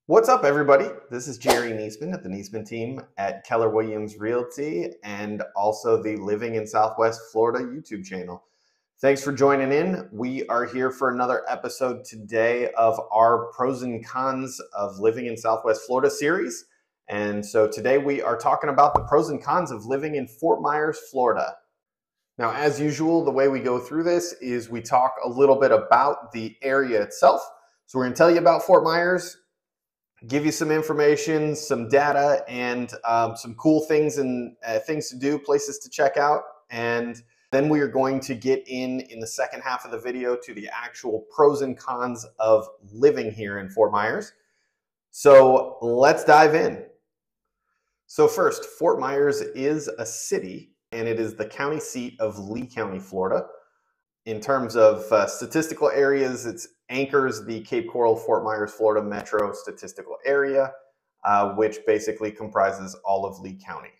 What's up, everybody? This is Jerry Niesman at the Niesman team at Keller Williams Realty and also the Living in Southwest Florida YouTube channel. Thanks for joining in. We are here for another episode today of our pros and cons of living in Southwest Florida series. And so today we are talking about the pros and cons of living in Fort Myers, Florida. Now, as usual, the way we go through this is we talk a little bit about the area itself. So we're going to tell you about Fort Myers, give you some information, some data, and some cool things and things to do, places to check out. And then we are going to get in the second half of the video to the actual pros and cons of living here in Fort Myers. So let's dive in. So first, Fort Myers is a city, and it is the county seat of Lee County, Florida. In terms of statistical areas, it anchors the Cape Coral, Fort Myers, Florida metro statistical area, which basically comprises all of Lee County.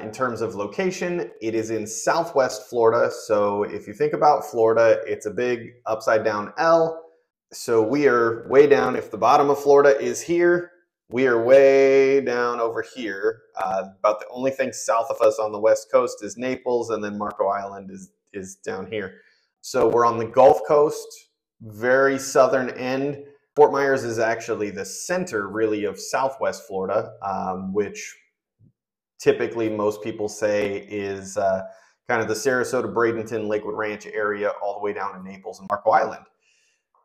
In terms of location, it is in Southwest Florida. So if you think about Florida, it's a big upside down L. So we are way down. If the bottom of Florida is here, we are way down over here. About the only thing south of us on the West Coast is Naples, and then Marco Island is down here. So we're on the Gulf Coast, very southern end. Fort Myers is actually the center really of Southwest Florida, which typically most people say is kind of the Sarasota, Bradenton, Lakewood Ranch area all the way down to Naples and Marco Island.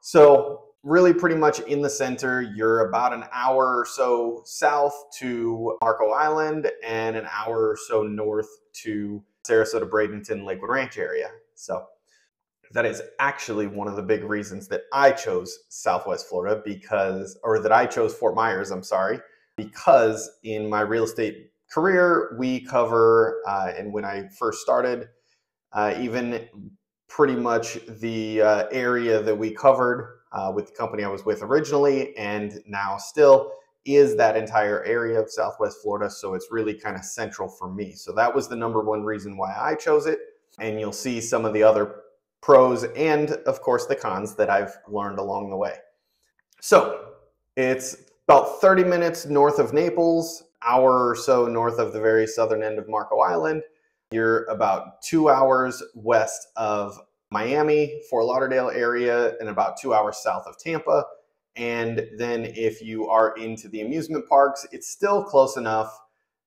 So really pretty much in the center. You're about an hour or so south to Marco Island and an hour or so north to Sarasota, Bradenton, Lakewood Ranch area. So that is actually one of the big reasons that I chose Southwest Florida that I chose Fort Myers, because in my real estate career, we cover, and when I first started, even pretty much the area that we covered with the company I was with originally and now still is that entire area of Southwest Florida. So it's really kind of central for me. So that was the number one reason why I chose it. And you'll see some of the other pros and of course the cons that I've learned along the way. So it's about 30 minutes north of Naples, hour or so north of the very southern end of Marco Island. You're about 2 hours west of Miami, Fort Lauderdale area, and about 2 hours south of Tampa. And then if you are into the amusement parks, it's still close enough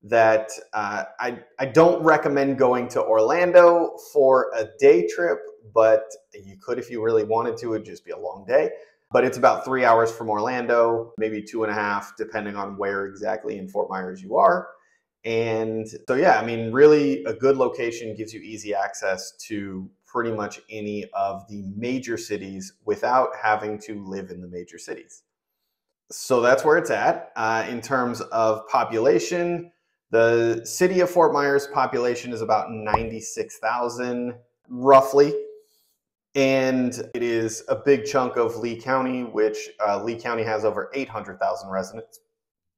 that I don't recommend going to Orlando for a day trip, but you could if you really wanted to. It'd just be a long day. But it's about 3 hours from Orlando, maybe 2.5, depending on where exactly in Fort Myers you are. And so, yeah, I mean, really a good location gives you easy access to pretty much any of the major cities without having to live in the major cities. So that's where it's at. In terms of population, the city of Fort Myers population is about 96,000 roughly. And it is a big chunk of Lee County, which Lee County has over 800,000 residents.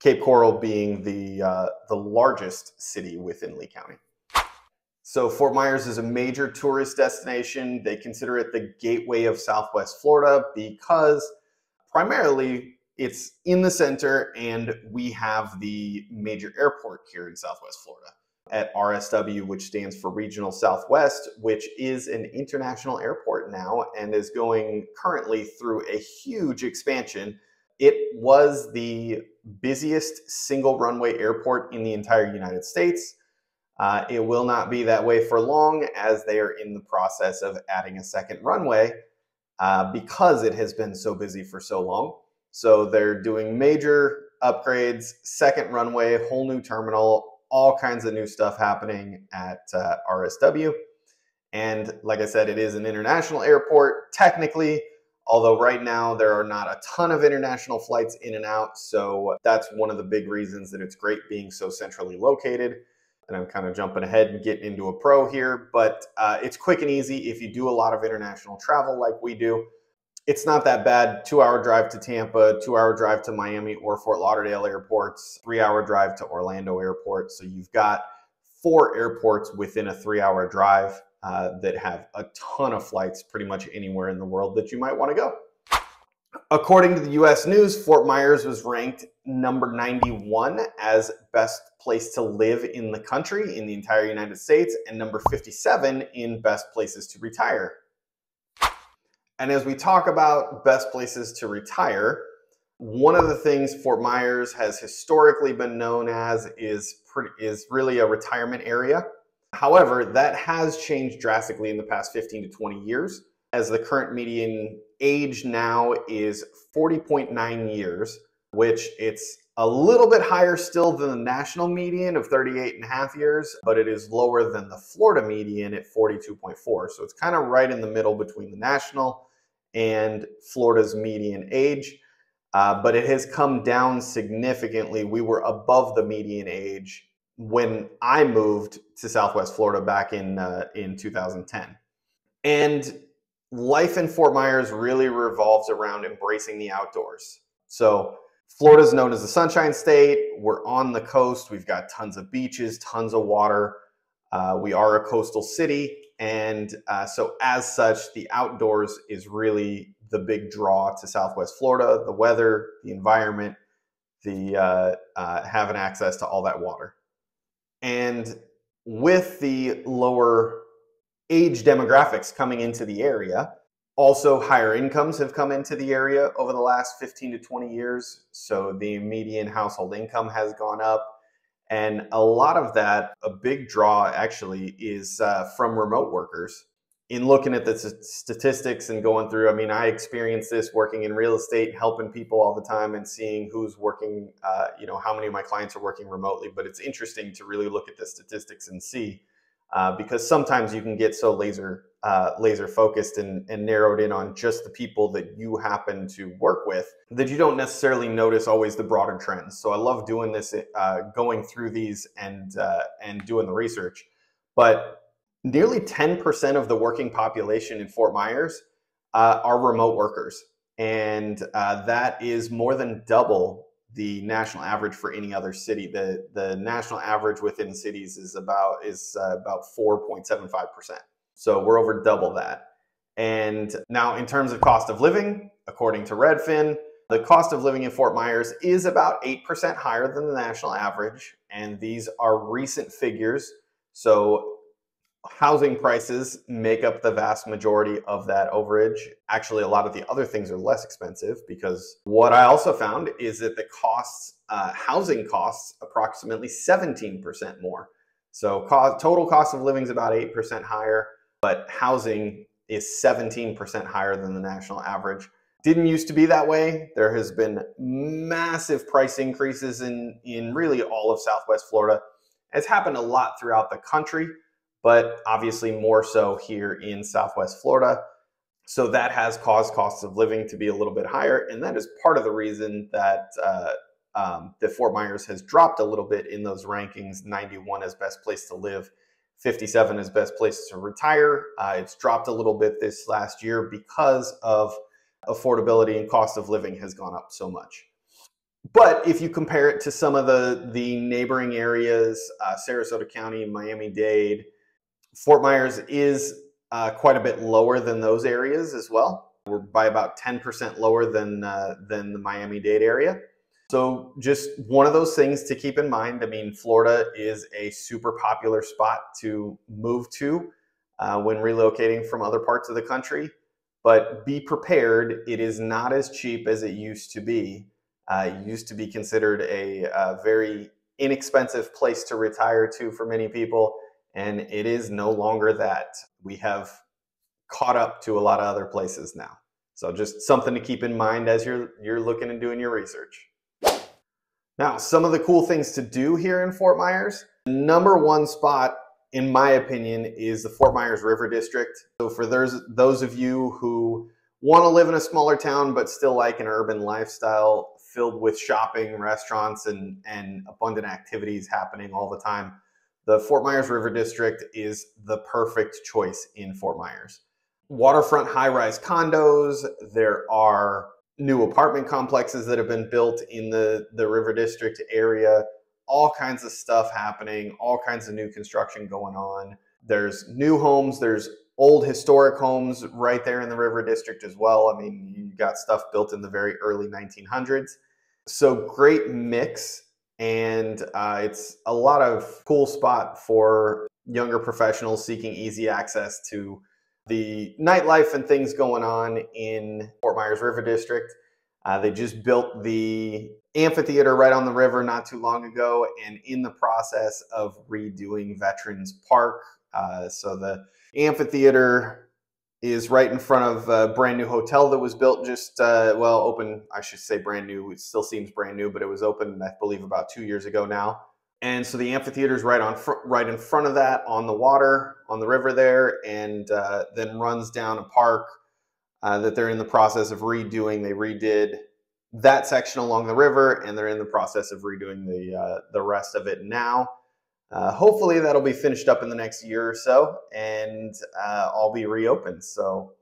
Cape Coral being the largest city within Lee County. So Fort Myers is a major tourist destination. They consider it the gateway of Southwest Florida because primarily it's in the center and we have the major airport here in Southwest Florida at RSW, which stands for Regional Southwest, which is an international airport now and is going currently through a huge expansion. It was the busiest single runway airport in the entire United States. It will not be that way for long as they are in the process of adding a second runway because it has been so busy for so long. So they're doing major upgrades, second runway, whole new terminal, all kinds of new stuff happening at RSW. And like I said, it is an international airport technically, although right now there are not a ton of international flights in and out. So that's one of the big reasons that it's great being so centrally located. And I'm kind of jumping ahead and getting into a pro here, but it's quick and easy if you do a lot of international travel like we do. It's not that bad. 2 hour drive to Tampa, 2 hour drive to Miami or Fort Lauderdale airports, 3 hour drive to Orlando airport. So you've got 4 airports within a 3 hour drive that have a ton of flights pretty much anywhere in the world that you might want to go. According to the US News, Fort Myers was ranked number 91 as best place to live in the country, in the entire United States, and number 57 in best places to retire. And as we talk about best places to retire, one of the things Fort Myers has historically been known as is really a retirement area. However, that has changed drastically in the past 15 to 20 years, as the current median age now is 40.9 years, which it's a little bit higher still than the national median of 38 and a half years, but it is lower than the Florida median at 42.4. So it's kind of right in the middle between the national and Florida's median age. But it has come down significantly. We were above the median age when I moved to Southwest Florida back in 2010. And life in Fort Myers really revolves around embracing the outdoors. So Florida is known as the Sunshine State. We're on the coast. We've got tons of beaches, tons of water. We are a coastal city. And so as such, the outdoors is really the big draw to Southwest Florida: the weather, the environment, the having access to all that water. And with the lower age demographics coming into the area, also higher incomes have come into the area over the last 15 to 20 years. So the median household income has gone up. And a lot of that, a big draw actually, is from remote workers. In looking at the statistics and going through, I mean, I experienced this working in real estate, helping people all the time and seeing who's working, how many of my clients are working remotely. But it's interesting to really look at the statistics and see, because sometimes you can get so laser focused and narrowed in on just the people that you happen to work with that you don't necessarily notice always the broader trends. So I love doing this, going through these and doing the research. But nearly 10% of the working population in Fort Myers are remote workers. And that is more than double the national average for any other city. The national average within cities is about 4.75%. So we're over double that. And now in terms of cost of living, according to Redfin, the cost of living in Fort Myers is about 8% higher than the national average. And these are recent figures. So housing prices make up the vast majority of that overage. Actually, a lot of the other things are less expensive, because what I also found is that the costs, housing costs, approximately 17% more. So total cost of living is about 8% higher, but housing is 17% higher than the national average. Didn't used to be that way. There has been massive price increases in really all of Southwest Florida. It's happened a lot throughout the country, but obviously more so here in Southwest Florida. So that has caused costs of living to be a little bit higher. And that is part of the reason that Fort Myers has dropped a little bit in those rankings: 91 as best place to live, 57 as best place to retire. It's dropped a little bit this last year because of affordability and cost of living has gone up so much. But if you compare it to some of the neighboring areas, Sarasota County, Miami-Dade, Fort Myers is quite a bit lower than those areas as well. We're by about 10% lower than the Miami-Dade area. So just one of those things to keep in mind. I mean, Florida is a super popular spot to move to when relocating from other parts of the country. But be prepared, it is not as cheap as it used to be. It used to be considered a very inexpensive place to retire to for many people. And it is no longer that. We have caught up to a lot of other places now. So just something to keep in mind as you're looking and doing your research. Now, some of the cool things to do here in Fort Myers. Number one spot, in my opinion, is the Fort Myers River District. So for those of you who want to live in a smaller town but still like an urban lifestyle filled with shopping, restaurants, and abundant activities happening all the time, the Fort Myers River District is the perfect choice in Fort Myers. Waterfront high-rise condos. There are new apartment complexes that have been built in the River District area. All kinds of stuff happening, all kinds of new construction going on. There's new homes, there's old historic homes right there in the River District as well. I mean, you got stuff built in the very early 1900s. So great mix, and it's a lot of cool spot for younger professionals seeking easy access to the nightlife and things going on in Fort Myers River District. They just built the amphitheater right on the river not too long ago, and in the process of redoing Veterans Park. So the amphitheater is right in front of a brand new hotel that was built just, well, open, I should say brand new. It still seems brand new, but it was open, I believe, about 2 years ago now. And so the amphitheater is right in front of that on the water, on the river there, and then runs down a park that they're in the process of redoing. They redid that section along the river, and they're in the process of redoing the rest of it now. Hopefully that'll be finished up in the next year or so, and all be reopened. So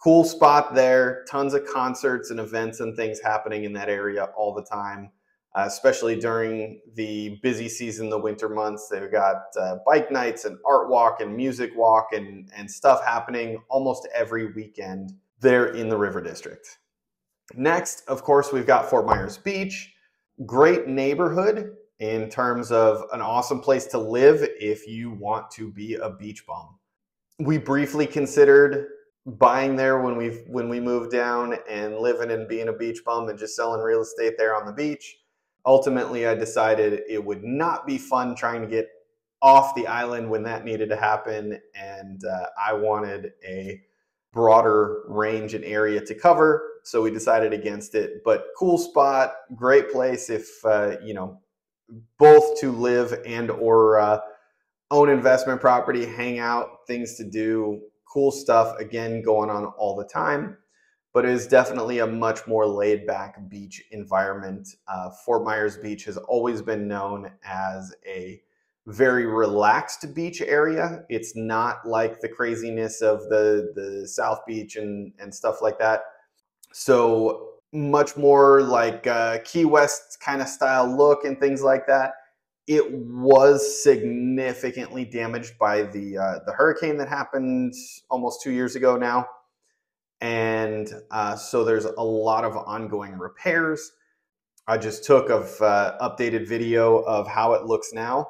cool spot there. Tons of concerts and events and things happening in that area all the time, especially during the busy season, the winter months. They've got bike nights and art walk and music walk and stuff happening almost every weekend there in the River District. Next, of course, we've got Fort Myers Beach. Great neighborhood in terms of an awesome place to live if you want to be a beach bum. We briefly considered buying there when we moved down and living and being a beach bum and just selling real estate there on the beach. Ultimately, I decided it would not be fun trying to get off the island when that needed to happen, and I wanted a broader range and area to cover, so we decided against it. But cool spot, great place if you know, both to live and or own investment property, hang out, things to do, cool stuff, again, going on all the time. But it is definitely a much more laid back beach environment. Fort Myers Beach has always been known as a very relaxed beach area. It's not like the craziness of the South Beach and stuff like that. So much more like Key West kind of style look and things like that. It was significantly damaged by the hurricane that happened almost 2 years ago now. And so there's a lot of ongoing repairs. I just took of updated video of how it looks now.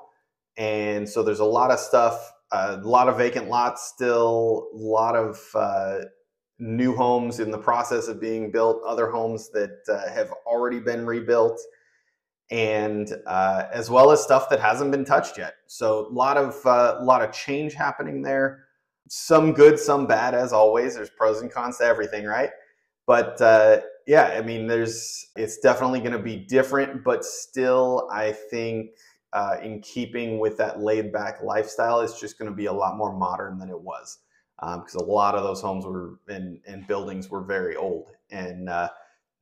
And so there's a lot of stuff, a lot of vacant lots still, a lot of new homes in the process of being built, other homes that have already been rebuilt, and as well as stuff that hasn't been touched yet. So a lot of change happening there. Some good, some bad, as always. There's pros and cons to everything, right? But yeah, I mean, it's definitely going to be different, but still, I think in keeping with that laid back lifestyle, it's just going to be a lot more modern than it was, because a lot of those homes were and buildings were very old, and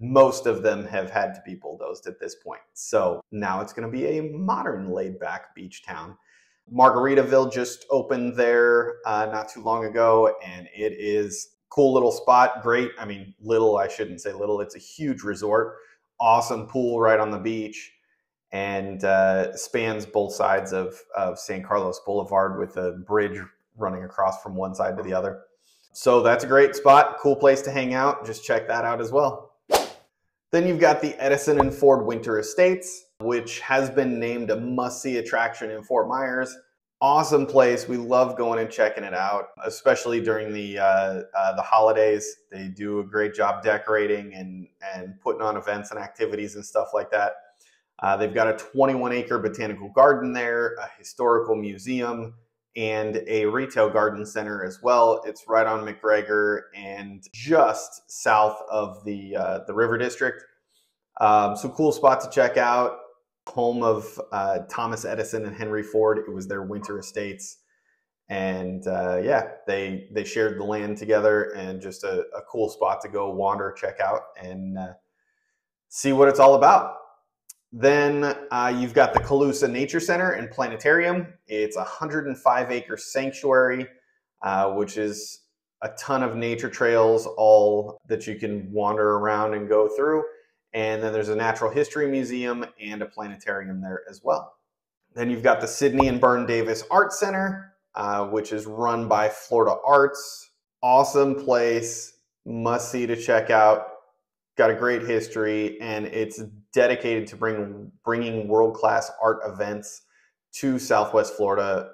most of them have had to be bulldozed at this point. So now it's going to be a modern laid back beach town. Margaritaville just opened there not too long ago, and it is a cool little spot. Great. I mean, little, I shouldn't say little. It's a huge resort. Awesome pool right on the beach, and spans both sides of San Carlos Boulevard with a bridge running across from one side to the other. So that's a great spot. Cool place to hang out. Just check that out as well. Then you've got the Edison and Ford Winter Estates, which has been named a must-see attraction in Fort Myers. Awesome place. We love going and checking it out, especially during the holidays. They do a great job decorating and putting on events and activities and stuff like that. They've got a 21-acre botanical garden there, a historical museum, and a retail garden center as well. It's right on McGregor and just south of the River District. So cool spot to check out. Home of Thomas Edison and Henry Ford. It was their winter estates. And yeah, they shared the land together, and just a cool spot to go wander, check out, and see what it's all about. Then you've got the Calusa Nature Center and Planetarium. It's a 105-acre sanctuary, which is a ton of nature trails, all that you can wander around and go through. And then there's a natural history museum and a planetarium there as well. Then you've got the Sidney and Byrne Davis Art Center, which is run by Florida Arts. Awesome place, must see to check out. Got a great history, and it's dedicated to bringing world-class art events to Southwest Florida.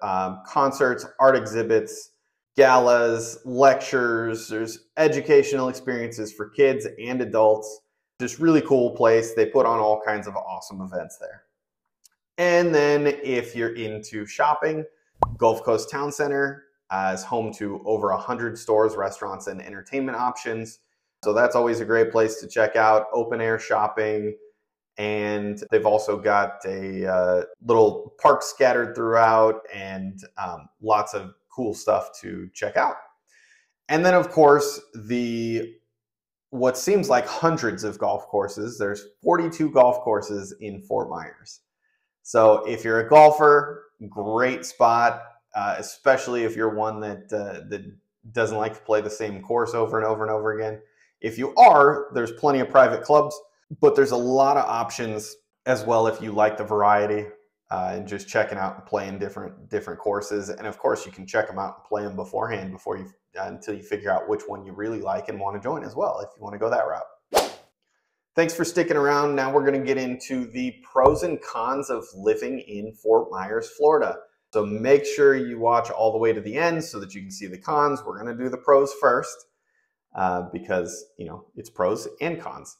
Concerts, art exhibits, galas, lectures. There's educational experiences for kids and adults. Just really cool place. They put on all kinds of awesome events there. And then if you're into shopping, Gulf Coast Town Center is home to over 100 stores, restaurants, and entertainment options. So that's always a great place to check out, open air shopping. And they've also got a little park scattered throughout, and lots of cool stuff to check out. And then, of course, what seems like hundreds of golf courses. There's 42 golf courses in Fort Myers. So if you're a golfer, great spot, especially if you're one that doesn't like to play the same course over and over and over again. If you are, there's plenty of private clubs, but there's a lot of options as well if you like the variety and just checking out and playing different courses. And of course, you can check them out and play them beforehand until you figure out which one you really like and want to join as well if you want to go that route. Thanks for sticking around. Now we're going to get into the pros and cons of living in Fort Myers, Florida. So make sure you watch all the way to the end so that you can see the cons. We're going to do the pros first because, it's pros and cons.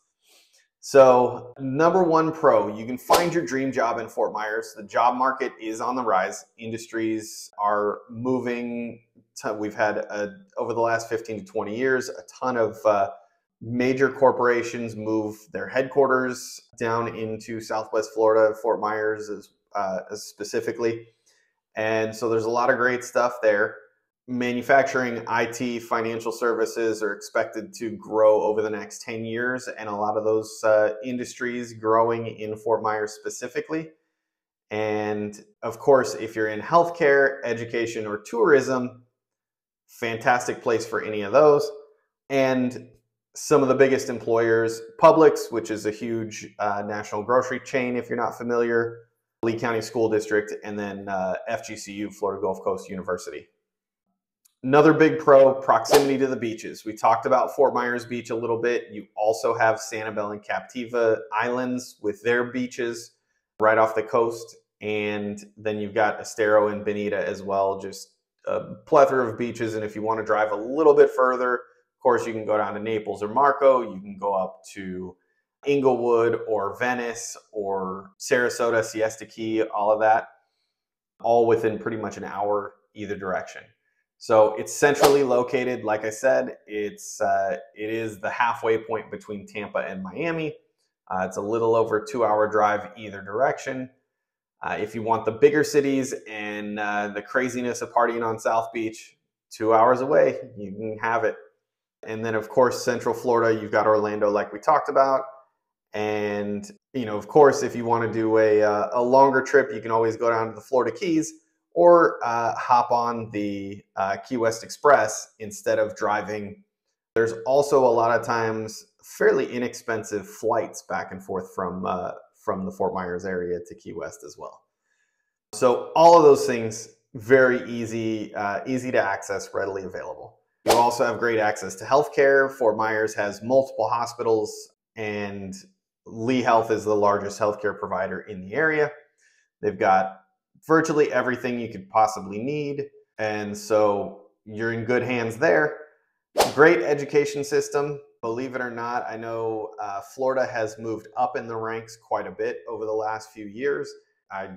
So number one pro, you can find your dream job in Fort Myers. The job market is on the rise. Industries are moving. We've had, over the last 15 to 20 years, a ton of major corporations move their headquarters down into Southwest Florida, Fort Myers specifically. And so there's a lot of great stuff there. Manufacturing, IT, financial services are expected to grow over the next 10 years, and a lot of those industries growing in Fort Myers specifically. And of course, if you're in healthcare, education, or tourism, fantastic place for any of those. And some of the biggest employers, Publix, which is a huge national grocery chain if you're not familiar, Lee County School District, and then FGCU, Florida Gulf Coast University. Another big pro, proximity to the beaches. We talked about Fort Myers Beach a little bit. You also have Sanibel and Captiva Islands with their beaches right off the coast. And then you've got Estero and Bonita as well, just a plethora of beaches. And if you want to drive a little bit further, of course, you can go down to Naples or Marco. You can go up to Inglewood or Venice or Sarasota, Siesta Key, all of that, all within pretty much an hour either direction. So it's centrally located. Like I said, it is the halfway point between Tampa and Miami. It's a little over 2-hour drive either direction. If you want the bigger cities and the craziness of partying on South Beach, 2 hours away, you can have it. And then, of course, Central Florida, you've got Orlando, like we talked about. And, of course, if you want to do a longer trip, you can always go down to the Florida Keys or hop on the Key West Express instead of driving. There's also a lot of times fairly inexpensive flights back and forth from the Fort Myers area to Key West as well. So all of those things, very easy to access, readily available. You also have great access to healthcare. Fort Myers has multiple hospitals, and Lee Health is the largest healthcare provider in the area. They've got virtually everything you could possibly need, and so you're in good hands there. Great education system. Believe it or not, I know Florida has moved up in the ranks quite a bit over the last few years. I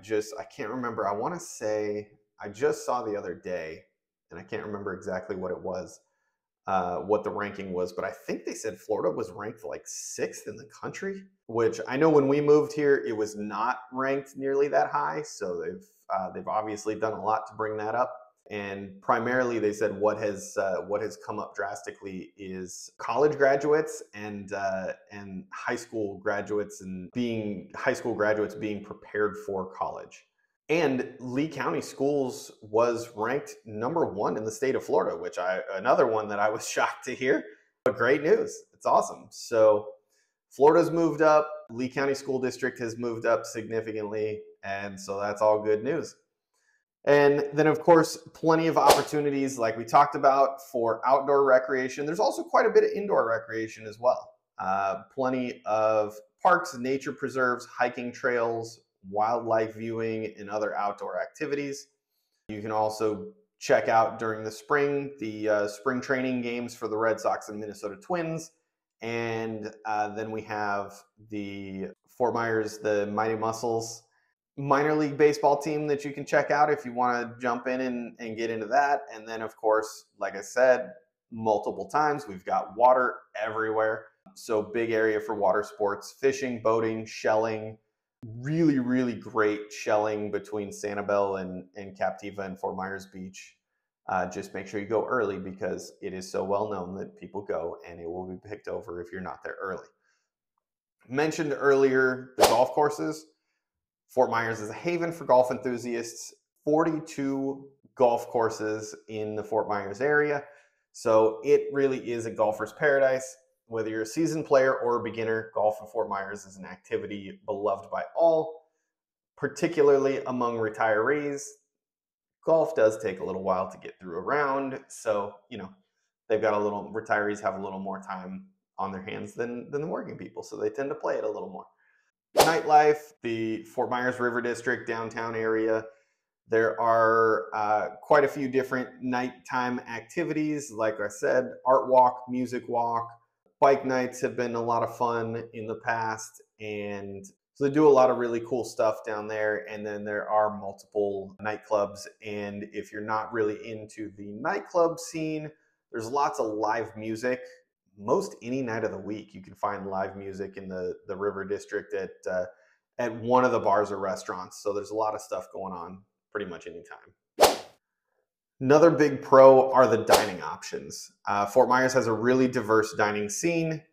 can't remember. I want to say I just saw the other day, and I can't remember exactly what it was, what the ranking was, but I think they said Florida was ranked like 6th in the country, which I know when we moved here, it was not ranked nearly that high. So they've obviously done a lot to bring that up. And primarily, they said what has come up drastically is college graduates and high school graduates being prepared for college. And Lee County Schools was ranked #1 in the state of Florida, which another one that I was shocked to hear. But great news. It's awesome. So Florida's moved up. Lee County School District has moved up significantly. And so that's all good news. And then, of course, plenty of opportunities, like we talked about, for outdoor recreation. There's also quite a bit of indoor recreation as well. Plenty of parks, nature preserves, hiking trails, wildlife viewing, and other outdoor activities. You can also check out during the spring the spring training games for the Red Sox and Minnesota Twins. And then we have the Fort Myers, the Mighty Muscles minor league baseball team that you can check out if you want to jump in and get into that. And then, of course, like I said multiple times, we've got water everywhere. So big area for water sports, fishing, boating, shelling. Really, really great shelling between Sanibel and Captiva and Fort Myers Beach. Just make sure you go early because it is so well known that people go and it will be picked over if you're not there early. Mentioned earlier the golf courses. Fort Myers is a haven for golf enthusiasts. 42 golf courses in the Fort Myers area. So it really is a golfer's paradise. Whether you're a seasoned player or a beginner, golf in Fort Myers is an activity beloved by all, particularly among retirees. Golf does take a little while to get through a round. So, retirees have a little more time on their hands than the working people. So they tend to play it a little more. Nightlife, the Fort Myers River District downtown area. There are quite a few different nighttime activities. Like I said, art walk, music walk, bike nights have been a lot of fun in the past. And so they do a lot of really cool stuff down there. And then there are multiple nightclubs. And if you're not really into the nightclub scene, there's lots of live music. Most any night of the week, you can find live music in the River District at one of the bars or restaurants. So there's a lot of stuff going on pretty much anytime. Another big pro are the dining options. Fort Myers has a really diverse dining scene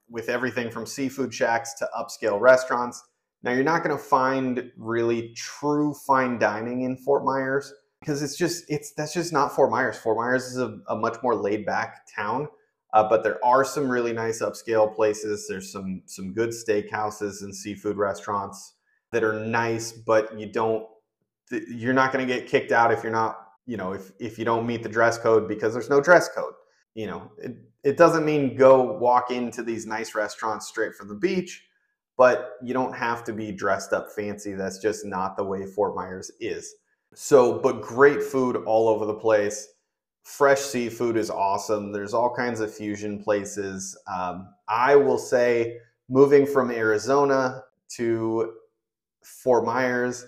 with everything from seafood shacks to upscale restaurants. Now, you're not going to find really true fine dining in Fort Myers because that's just not Fort Myers. Fort Myers is a much more laid back town. But there are some really nice upscale places. There's some good steakhouses and seafood restaurants that are nice, but you're not going to get kicked out if you're not, if you don't meet the dress code because there's no dress code. It doesn't mean go walk into these nice restaurants straight from the beach, but you don't have to be dressed up fancy. That's just not the way Fort Myers is. So, but great food all over the place. Fresh seafood is awesome. There's all kinds of fusion places. I will say moving from Arizona to Fort Myers,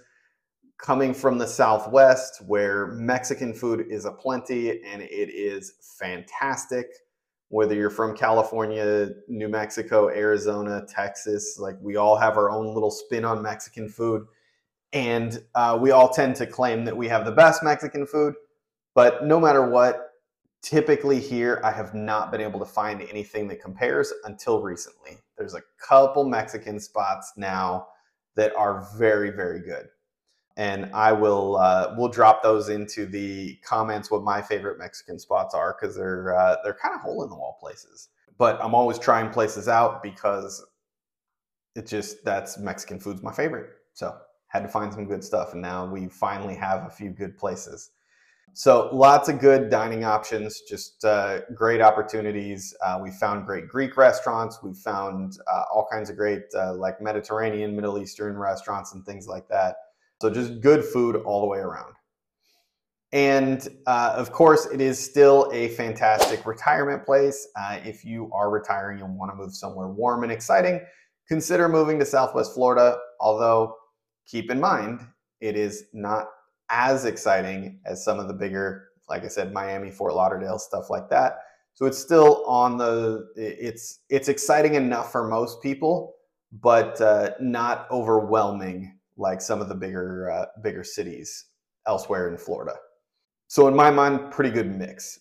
coming from the Southwest where Mexican food is aplenty and it is fantastic. Whether you're from California, New Mexico, Arizona, Texas, like we all have our own little spin on Mexican food. And we all tend to claim that we have the best Mexican food. But no matter what, typically here, I have not been able to find anything that compares until recently. There's a couple Mexican spots now that are very, very good. And I we'll drop those into the comments what my favorite Mexican spots are because they're kind of hole in the wall places. But I'm always trying places out because that's Mexican food's my favorite. So had to find some good stuff, and now we finally have a few good places. So lots of good dining options, just great opportunities. We found great Greek restaurants. We found all kinds of great like Mediterranean, Middle Eastern restaurants and things like that. So just good food all the way around. And of course, it is still a fantastic retirement place. If you are retiring and want to move somewhere warm and exciting, consider moving to Southwest Florida. Although keep in mind, it is not as exciting as some of the bigger, like I said, Miami, Fort Lauderdale, stuff like that. So it's still it's exciting enough for most people, but not overwhelming like some of the bigger cities elsewhere in Florida. So in my mind, pretty good mix.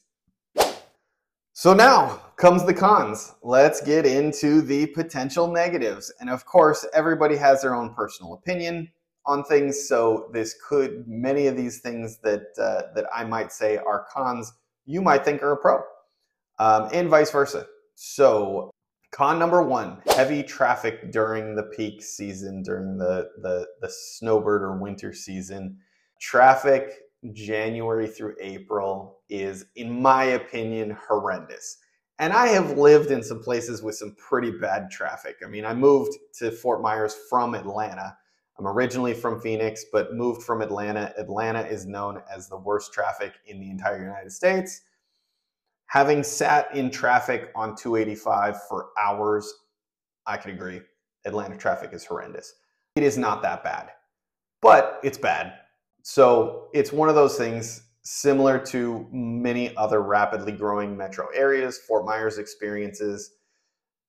So now comes the cons. Let's get into the potential negatives. And of course, everybody has their own personal opinion on things. So many of these things that I might say are cons, you might think are a pro, and vice versa. So con number one, heavy traffic during the peak season, during the snowbird or winter season. traffic January through April is, in my opinion, horrendous. And I have lived in some places with some pretty bad traffic. I mean, I moved to Fort Myers from Atlanta. I'm originally from Phoenix, but moved from Atlanta. Atlanta is known as the worst traffic in the entire United States. Having sat in traffic on 285 for hours, I can agree. Atlanta traffic is horrendous. It is not that bad, but it's bad. So it's one of those things similar to many other rapidly growing metro areas. Fort Myers experiences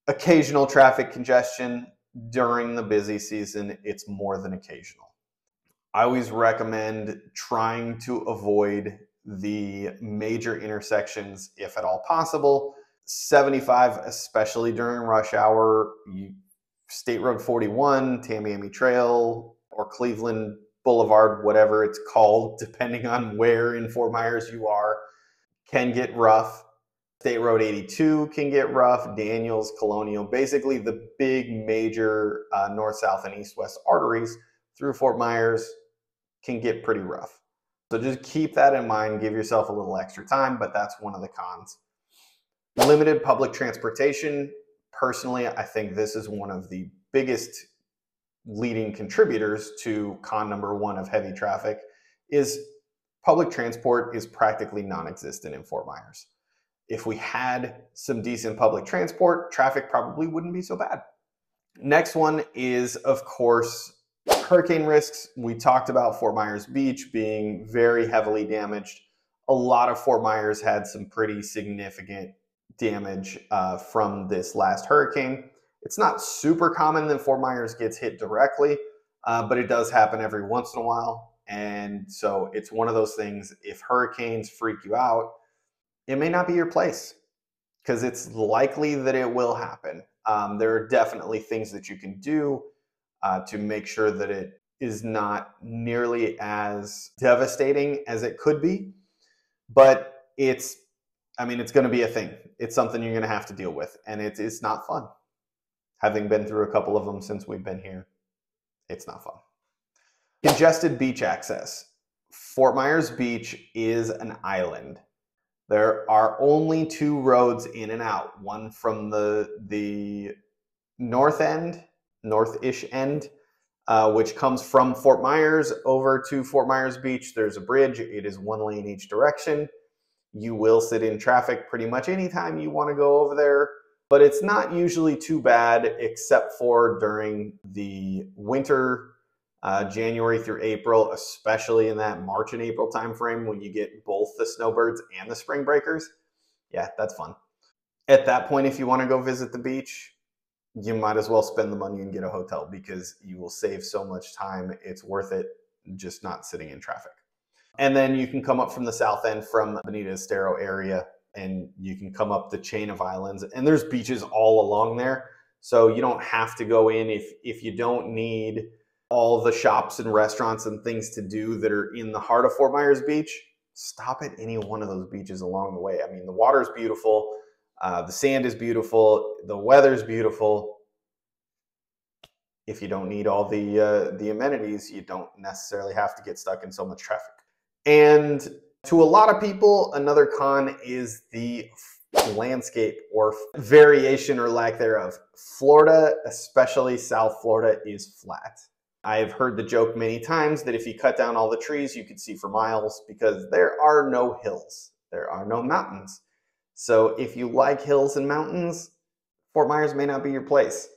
occasional traffic congestion. During the busy season, it's more than occasional. I always recommend trying to avoid the major intersections if at all possible. 75, especially during rush hour, State Road 41, Tamiami Trail, or Cleveland Boulevard, whatever it's called, depending on where in Fort Myers you are, can get rough. State Road 82 can get rough, Daniels, Colonial, basically the big major north, south, and east, west arteries through Fort Myers can get pretty rough. So just keep that in mind, give yourself a little extra time, but that's one of the cons. Limited public transportation. Personally, I think this is one of the biggest leading contributors to con number one of heavy traffic is public transport is practically non-existent in Fort Myers. If we had some decent public transport, traffic probably wouldn't be so bad. Next one is, of course, hurricane risks. We talked about Fort Myers Beach being very heavily damaged. A lot of Fort Myers had some pretty significant damage from this last hurricane. It's not super common that Fort Myers gets hit directly, but it does happen every once in a while. And so it's one of those things, if hurricanes freak you out, it may not be your place because it's likely that it will happen. There are definitely things that you can do to make sure that it is not nearly as devastating as it could be, but it's going to be a thing. It's something you're going to have to deal with, and it's not fun. Having been through a couple of them since we've been here, it's not fun. Congested beach access. Fort Myers Beach is an island. There are only two roads in and out, one from the north end, north-ish end, which comes from Fort Myers over to Fort Myers Beach. There's a bridge. It is one lane each direction. You will sit in traffic pretty much anytime you want to go over there, but it's not usually too bad except for during the winter, January through April, especially in that March and April timeframe when you get both the snowbirds and the spring breakers. Yeah, that's fun. At that point, if you want to go visit the beach, you might as well spend the money and get a hotel because you will save so much time. It's worth it just not sitting in traffic. And then you can come up from the south end from Bonita Estero area, and you can come up the chain of islands, and there's beaches all along there. So you don't have to go in if you don't need all the shops and restaurants and things to do that are in the heart of Fort Myers Beach. Stop at any one of those beaches along the way. I mean, the water's beautiful. The sand is beautiful. The weather's beautiful. If you don't need all the amenities, you don't necessarily have to get stuck in so much traffic. And to a lot of people, another con is the landscape or variation or lack thereof. Florida, especially South Florida, is flat. I've heard the joke many times that if you cut down all the trees, you could see for miles because there are no hills. There are no mountains. So if you like hills and mountains, Fort Myers may not be your place.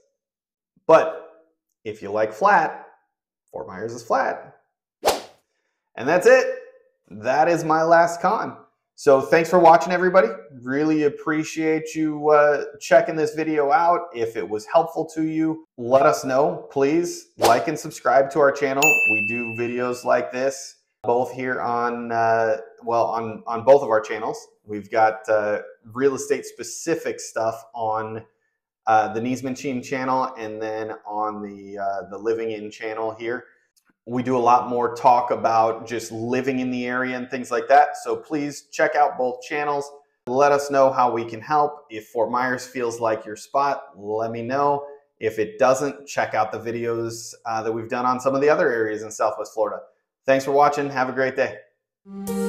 But if you like flat, Fort Myers is flat. And that's it. That is my last con. So thanks for watching, everybody. Really appreciate you checking this video out. If it was helpful to you, let us know. Please like and subscribe to our channel. We do videos like this, both here on, on both of our channels. We've got real estate specific stuff on the Niesman Team channel and then on the Living In channel here. We do a lot more talk about just living in the area and things like that. So please check out both channels. Let us know how we can help. If Fort Myers feels like your spot, let me know. If it doesn't, check out the videos that we've done on some of the other areas in Southwest Florida. Thanks for watching. Have a great day.